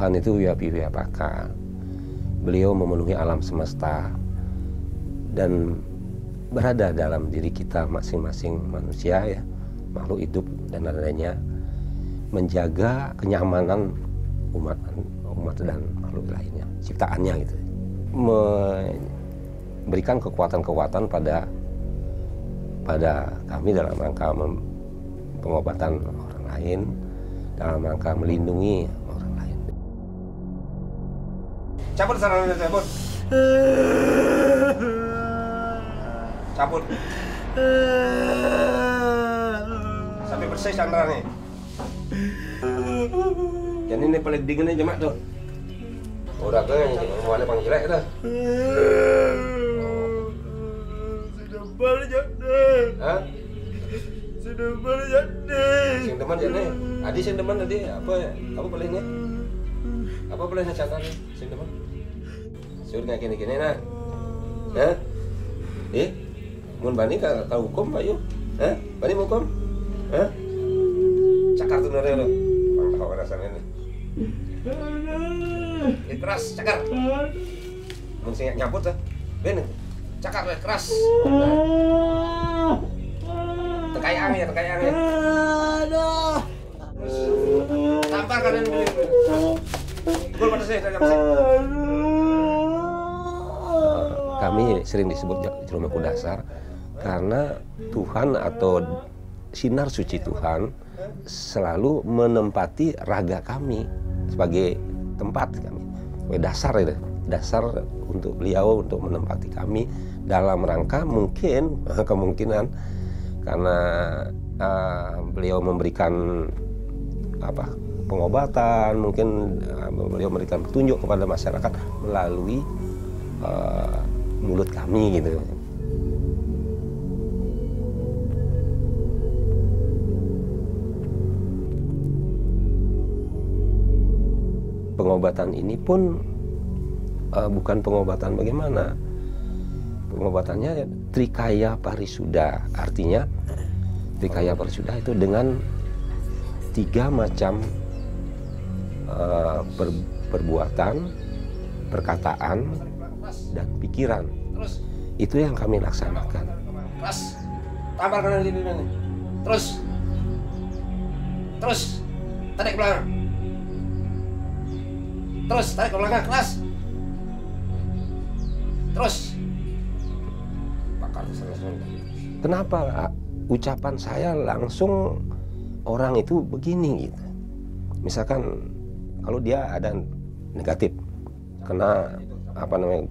Tuhan itu Wiyapaka. Beliau memenuhi alam semesta dan berada dalam diri kita masing-masing manusia ya, makhluk hidup dan lain-lainnya, menjaga kenyamanan umat dan makhluk lainnya, ciptaannya gitu. Memberikan kekuatan-kekuatan pada kami dalam rangka pengobatan orang lain, dalam rangka melindungi orang lain. Cabut sana, cabut. Cabut. Sampai bersih sandra nih. Jadi ini paling dingin aja mak tuh. Udah kan yang mulai panggilan dah. Sudah balik deh. Hah? Sudah balik deh. Sing demen jane. Adi sing demen tadi apa bolehnya? Apa bolehnya catatan sing demen? Suruh nggak gini-gini nah. Hah? Mun bani ka hukum Pak yuk. Hah? Bani hukum? Hah? Cakar tuh nore lo. Bang tahu rasanya nih. Keras cakar. Mun sing nyabut dah. Ben cakar keras. Tekayang ya. Aduh. Tampar kalian begini. Gol pada saya Kami sering disebut Jeromeku Dasar karena Tuhan atau sinar suci Tuhan selalu menempati raga kami sebagai tempat kami, sebagai dasar itu, dasar untuk beliau untuk menempati kami dalam rangka mungkin kemungkinan karena beliau memberikan pengobatan, mungkin beliau memberikan petunjuk kepada masyarakat melalui mulut kami gitu. Pengobatan ini pun bukan pengobatan bagaimana. Pengobatannya Trikaya Parisuda, artinya Trikaya Parisuda itu dengan 3 macam perbuatan, perkataan, dan pikiran. Itu yang kami laksanakan. Keras. Tampar kanan kiri nih. Terus. Tarik ke belakang. Terus tarik ke belakang, keras. Terus. Bakar selesai. Kenapa ucapan saya langsung orang itu begini gitu. Misalkan kalau dia ada negatif, kena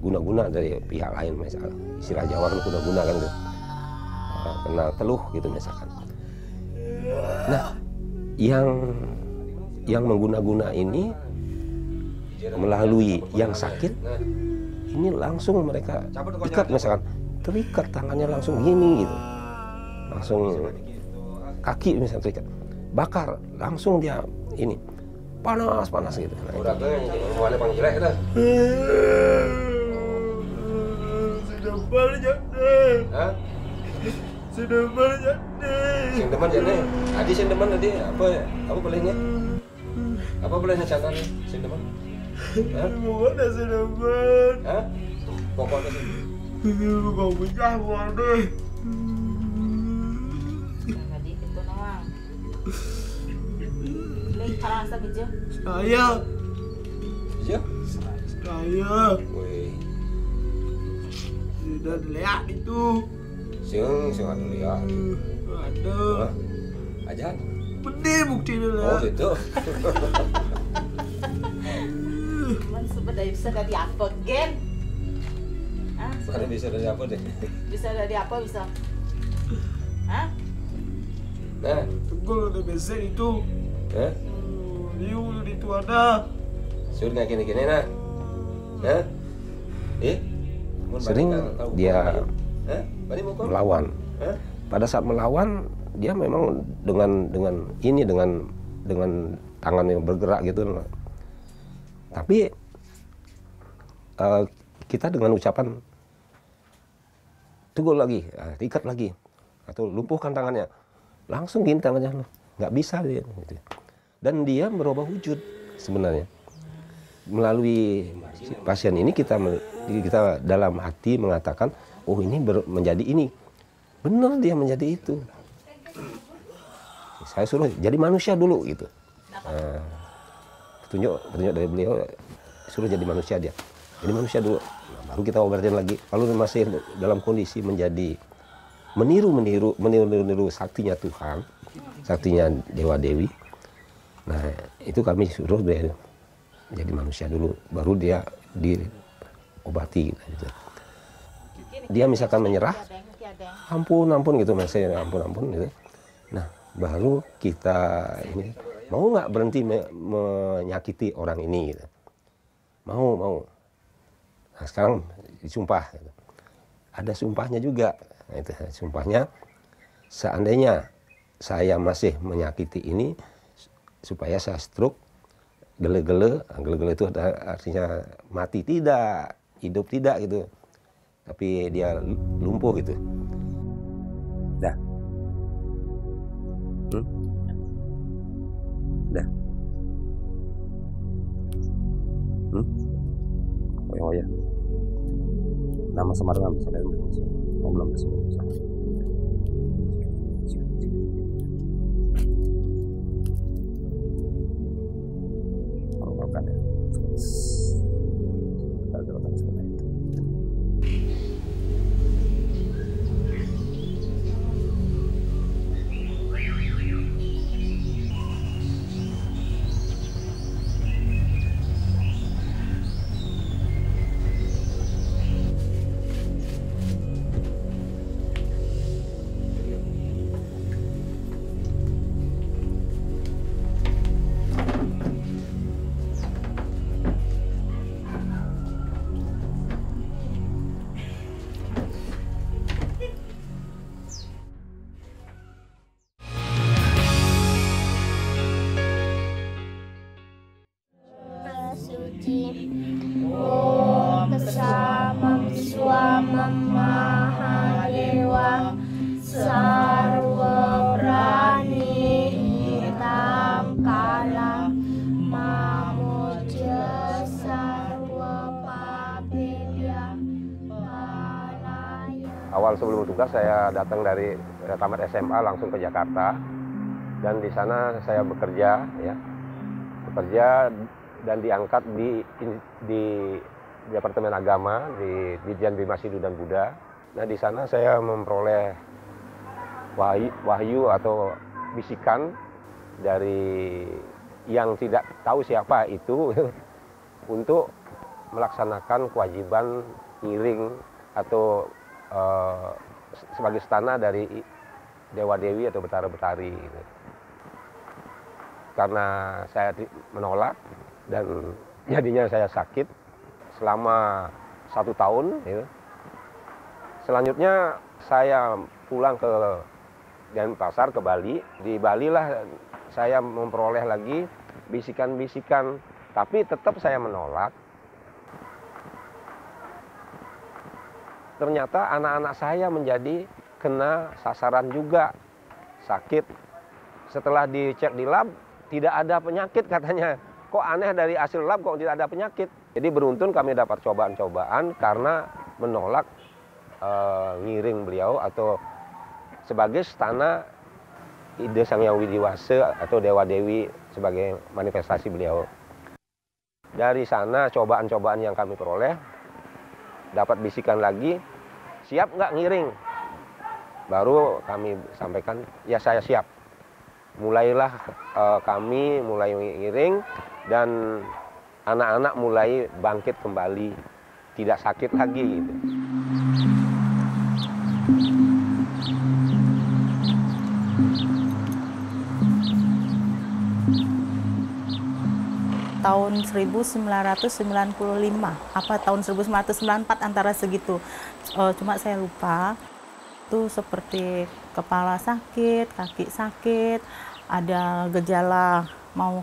guna-guna dari pihak lain, misalkan istilah Jawa kan guna-guna kan gitu. Kena teluh gitu misalkan. Nah, yang mengguna-guna ini melalui yang sakit ini langsung mereka ikat, misalkan terikat tangannya langsung gini gitu, langsung kaki misalnya terikat, bakar langsung dia ini panas gitu. Udah kan yang mulai panggilan dah. Sudah balik deh. Hah? Sudah balik deh. Sing demen jane. Adi sing demen tadi apa bolehnya? Apa bolehnya catatan sing demen? Hah? Pokoknya sudah balik. Hah? Pokoknya sih. Kau pecah deh. Tadi itu nawang. Lagi parang sa video. Saya. Siap? Saya. Woi. Sudah lihat itu. Sing ada lihat. Ada. Aja. Pedih bukti dulu. Oh gitu. Man sebenarnya bisa dari apa gen? Hah? Ada bisa dari apa deh? Bisa dari apa bisa? Hah? Nah, Tegul udah besar itu. hah? Liu itu ada. Suruh nggak gini-gini nah. Hah? Mun Sering balik tahu dia hukum, hah? Balik hukum? melawan. Hah? Pada saat melawan dia memang dengan tangan yang bergerak gitu. Tapi kita dengan ucapan tunggu lagi, ikat lagi, atau lumpuhkan tangannya, langsung gini tangannya, nggak bisa dia. Gitu. Dan dia merubah wujud sebenarnya. melalui si pasien ini kita dalam hati mengatakan, oh ini menjadi ini. Benar dia menjadi itu. Saya suruh jadi manusia dulu gitu. Petunjuk dari beliau, suruh jadi manusia dia. Jadi manusia dulu. Nah, baru kita obatin lagi. Kalau masih dalam kondisi menjadi meniru saktinya Tuhan, saktinya Dewa Dewi. Nah, itu kami suruh dia jadi manusia dulu, baru dia diobati gitu. Dia misalkan menyerah, ampun gitu, saya ampun gitu. Nah, baru kita ini mau nggak berhenti menyakiti orang ini gitu. Mau. Nah, sekarang disumpah gitu. Ada sumpahnya juga. Nah, itu sumpahnya, seandainya saya masih menyakiti ini, supaya saya stroke, gele-gele itu artinya mati tidak, hidup tidak gitu, tapi dia lumpuh gitu. Dah. Dah. Oh ya. Nama samaran saya belum disebut. Samam Swamam Mahadewa Sarwa Prani Hitam Kala Mamuja Sarwa Papilya Palaya. Awal sebelum tugas saya datang dari tamat SMA langsung ke Jakarta, dan di sana saya bekerja dan diangkat di Departemen Agama di Ditjen Bima Sidhu dan Buddha. Nah, di sana saya memperoleh wahyu atau bisikan dari yang tidak tahu siapa itu untuk melaksanakan kewajiban ngiring atau sebagai stana dari Dewa Dewi atau Betara Betari. Karena saya menolak dan jadinya saya sakit selama 1 tahun. Selanjutnya saya pulang ke Denpasar, ke Bali. Di Bali lah saya memperoleh lagi bisikan-bisikan, tapi tetap saya menolak. Ternyata anak-anak saya menjadi kena sasaran juga, sakit. Setelah dicek di lab, tidak ada penyakit katanya. Kok aneh, dari hasil lab kok tidak ada penyakit. Jadi beruntung kami dapat cobaan-cobaan karena menolak ngiring beliau atau sebagai stana Ide Sang Hyang Widiwasa atau Dewa Dewi sebagai manifestasi beliau. Dari sana cobaan-cobaan yang kami peroleh, dapat bisikan lagi, siap nggak ngiring? Baru kami sampaikan, ya saya siap. Mulailah kami mulai ngiring dan anak-anak mulai bangkit kembali, tidak sakit lagi gitu. Tahun 1995 apa tahun 1994 antara segitu, cuma saya lupa. Itu seperti kepala sakit, kaki sakit, ada gejala mau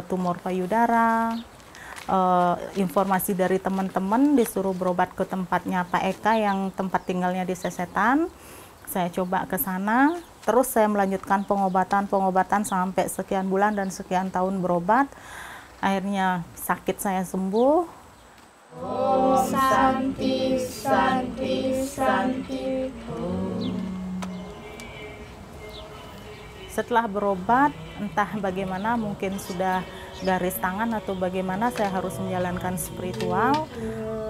tumor payudara. Informasi dari teman-teman disuruh berobat ke tempatnya Pak Eka yang tempat tinggalnya di Sesetan. Saya coba ke sana, terus saya melanjutkan pengobatan sampai sekian bulan dan sekian tahun berobat. Akhirnya sakit saya sembuh. Om Santi Santi Santi. Setelah berobat, entah bagaimana, mungkin sudah garis tangan atau bagaimana, saya harus menjalankan spiritual.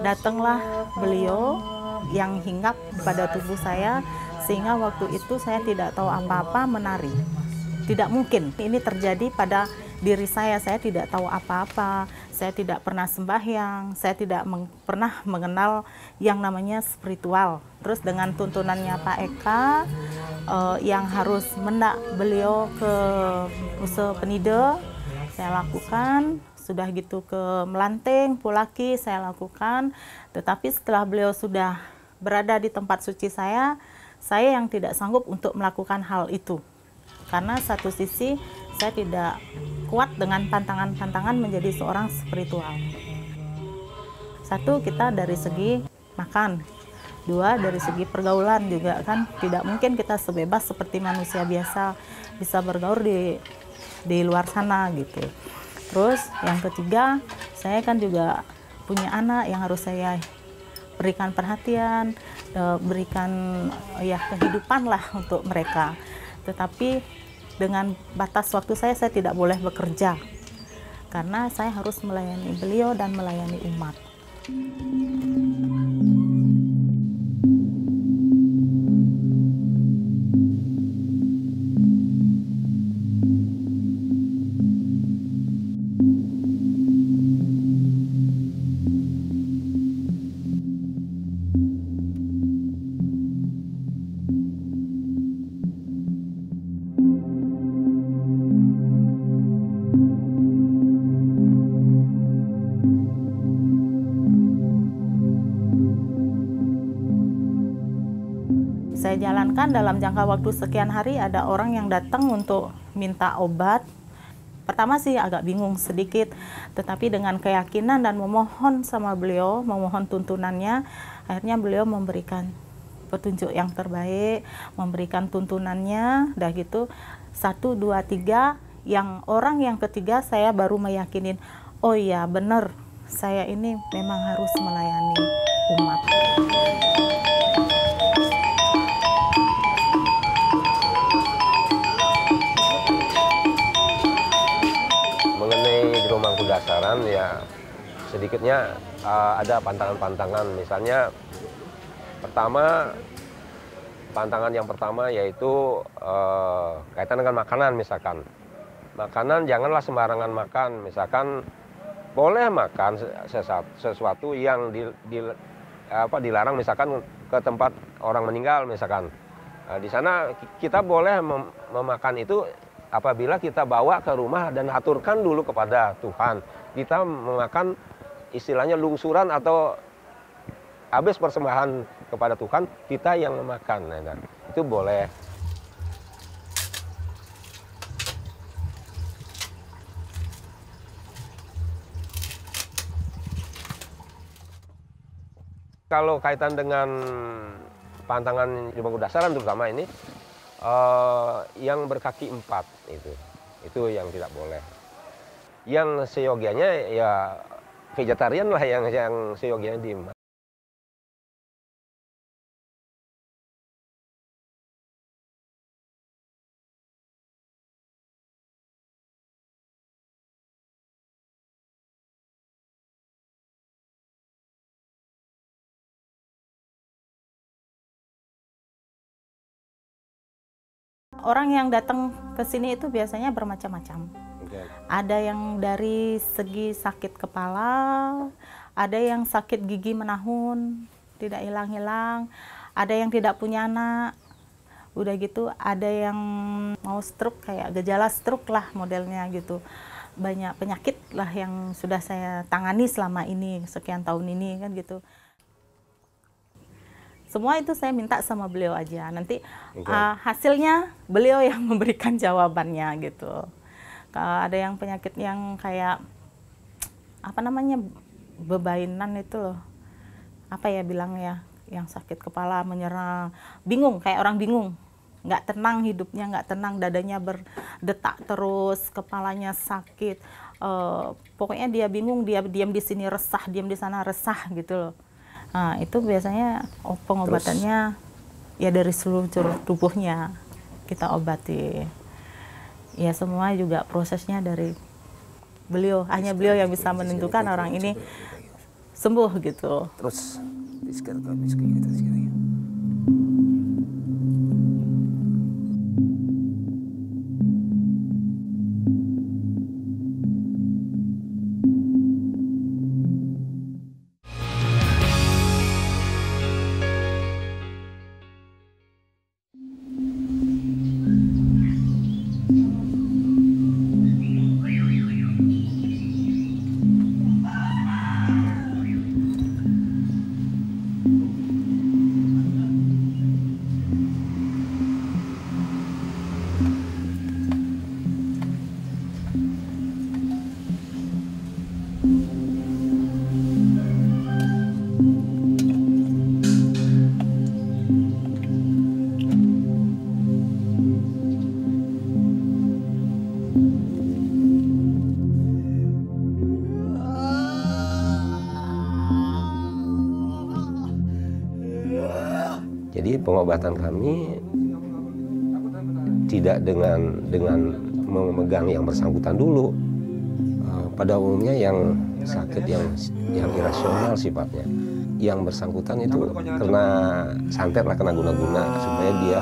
Datanglah beliau yang hinggap pada tubuh saya, sehingga waktu itu saya tidak tahu apa-apa, menari. Tidak mungkin ini terjadi pada diri saya tidak tahu apa-apa, saya tidak pernah sembahyang, saya tidak pernah mengenal yang namanya spiritual. Terus dengan tuntunannya Pak Eka, yang harus mendak beliau ke Usaha Penida, saya lakukan. Sudah gitu ke Melanting, Pulaki saya lakukan. Tetapi setelah beliau sudah berada di tempat suci saya yang tidak sanggup untuk melakukan hal itu. Karena satu sisi saya tidak kuat dengan pantangan-pantangan menjadi seorang spiritual. Satu, kita dari segi makan. Dua, dari segi pergaulan juga kan. Tidak mungkin kita sebebas seperti manusia biasa bisa bergaul di luar sana gitu. Terus yang ketiga, saya kan juga punya anak yang harus saya berikan perhatian, berikan ya kehidupan lah untuk mereka. Tetapi dengan batas waktu saya tidak boleh bekerja karena saya harus melayani beliau dan melayani umat. Saya jalankan dalam jangka waktu sekian hari, ada orang yang datang untuk minta obat. Pertama sih agak bingung sedikit, tetapi dengan keyakinan dan memohon sama beliau, memohon tuntunannya, akhirnya beliau memberikan petunjuk yang terbaik, memberikan tuntunannya, dah gitu 1, 2, 3, yang orang yang ketiga saya baru meyakinin, oh iya benar, saya ini memang harus melayani umat. Mengenai Jero Mangkudasaran ya sedikitnya ada pantangan-pantangan. Misalnya pantangan yang pertama yaitu kaitan dengan makanan. Misalkan makanan janganlah sembarangan makan. Misalkan boleh makan sesuatu yang dilarang, misalkan ke tempat orang meninggal misalkan. Di sana kita boleh memakan itu apabila kita bawa ke rumah dan aturkan dulu kepada Tuhan. Kita memakan istilahnya lungsuran atau habis persembahan kepada Tuhan, kita yang memakan. Nah, itu boleh. Kalau kaitan dengan pantangan Jero Mangkudasaran terutama ini, yang berkaki 4 itu yang tidak boleh. Yang seyogianya ya vegetarian lah, yang seyogianya di Orang yang datang ke sini itu biasanya bermacam-macam. Ada yang dari segi sakit kepala, ada yang sakit gigi menahun, tidak hilang-hilang, ada yang tidak punya anak, udah gitu ada yang mau stroke, kayak gejala stroke lah modelnya gitu. Banyak penyakit lah yang sudah saya tangani selama ini, sekian tahun ini kan gitu. Semua itu saya minta sama beliau aja. Nanti hasilnya beliau yang memberikan jawabannya gitu. Ada yang penyakit yang kayak apa namanya bebainan itu loh. Apa ya bilangnya? Yang sakit kepala menyerang, bingung, kayak orang bingung. Nggak tenang hidupnya, nggak tenang, dadanya berdetak terus, kepalanya sakit. pokoknya dia bingung, dia diam di sini resah, diam di sana resah gitu loh. Nah, itu biasanya pengobatannya ya dari seluruh tubuhnya kita obati. Ya semua juga prosesnya dari beliau, hanya beliau yang bisa menentukan orang ini sembuh gitu. Terus gitu. Jadi pengobatan kami tidak dengan memegang yang bersangkutan dulu. Pada umumnya yang sakit yang irasional sifatnya, yang bersangkutan itu kena santet lah, kena guna-guna supaya dia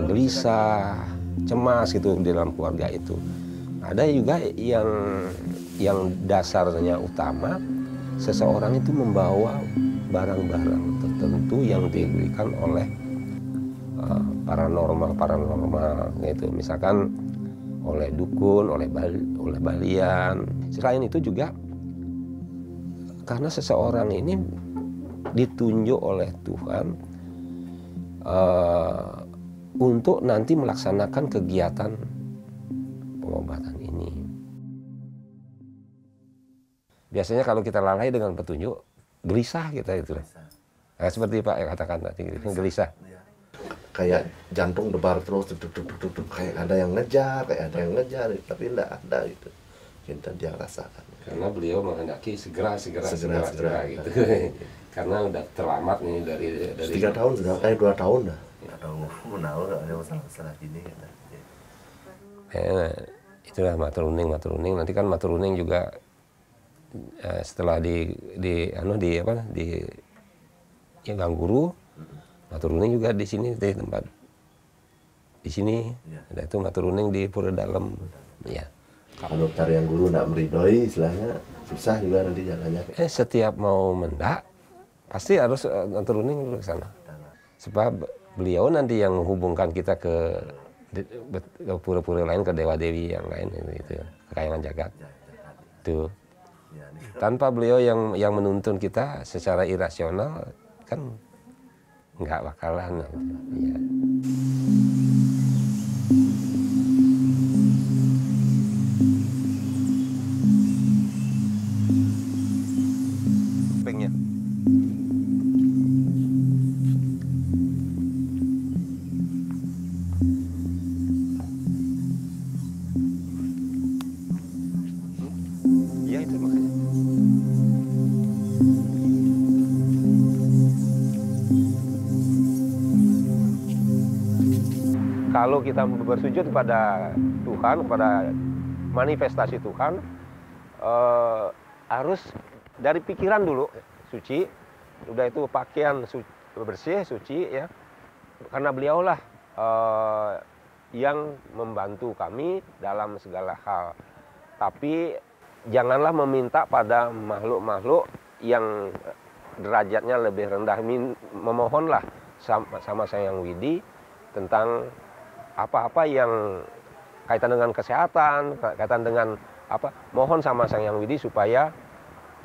gelisah, cemas gitu di dalam keluarga itu. Ada juga yang dasarnya utama, seseorang itu membawa barang-barang tertentu yang diberikan oleh paranormal gitu, misalkan oleh dukun, oleh balian. Selain itu juga karena seseorang ini ditunjuk oleh Tuhan untuk nanti melaksanakan kegiatan pengobatan ini. Biasanya kalau kita lalai dengan petunjuk, gelisah kita itu. Nah, seperti Pak katakan tadi, gelisah. Kayak jantung debar terus, kayak ada yang ngejar, tapi enggak ada gitu. Kita dia rasakan. Karena beliau menghendaki segera gitu. Karena udah terlambat nih dari 3 tahun sudah, 2 tahun dah. Tahu ada masalah gini kan. Itulah maturuning. Nanti kan maturuning juga setelah di Gang Guru, maturuning juga di sini, di tempat di sini. Ada itu maturuning di Pura Dalem. Ya. Kalau cari yang guru nggak meridoi, istilahnya susah juga nanti jalannya. Setiap mau mendak pasti harus maturuning dulu ke sana. Sebab beliau nanti yang menghubungkan kita ke pura-pura lain, ke dewa-dewi yang lain itu kekayangan jagat. Itu. Tanpa beliau yang menuntun kita secara irasional kan nggak bakalan. Ya. Pengnya. Ya itu makanya. Kalau kita bersujud kepada Tuhan, kepada manifestasi Tuhan, harus dari pikiran dulu suci, udah itu pakaian bersih, suci ya, karena beliaulah yang membantu kami dalam segala hal. Tapi janganlah meminta pada makhluk-makhluk yang derajatnya lebih rendah. Memohonlah sama Sang Hyang Widi tentang apa-apa yang kaitan dengan kesehatan, kaitan dengan apa, mohon sama Sang Hyang Widi supaya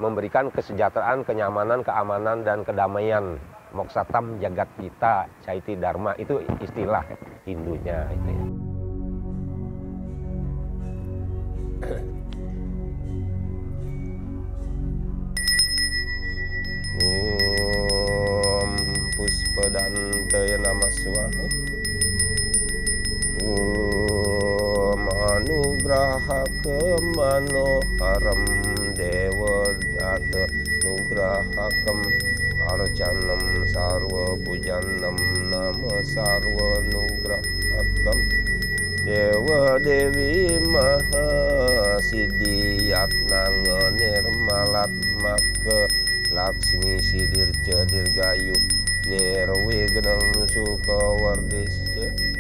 memberikan kesejahteraan, kenyamanan, keamanan, dan kedamaian. Moksatam jagat kita, caiti dharma, itu istilah Hindunya itu ya. Om Puspadantaya Namaswaha. Om Anugrah nugraha kemanoharam dewa data nugrahakam arcanam sarva pujanam nama sarva nugrahakam dewa dewi maha siddhiyatnang nirmalat maka laksmi sidir cedir gayu nirwignam sukawardisca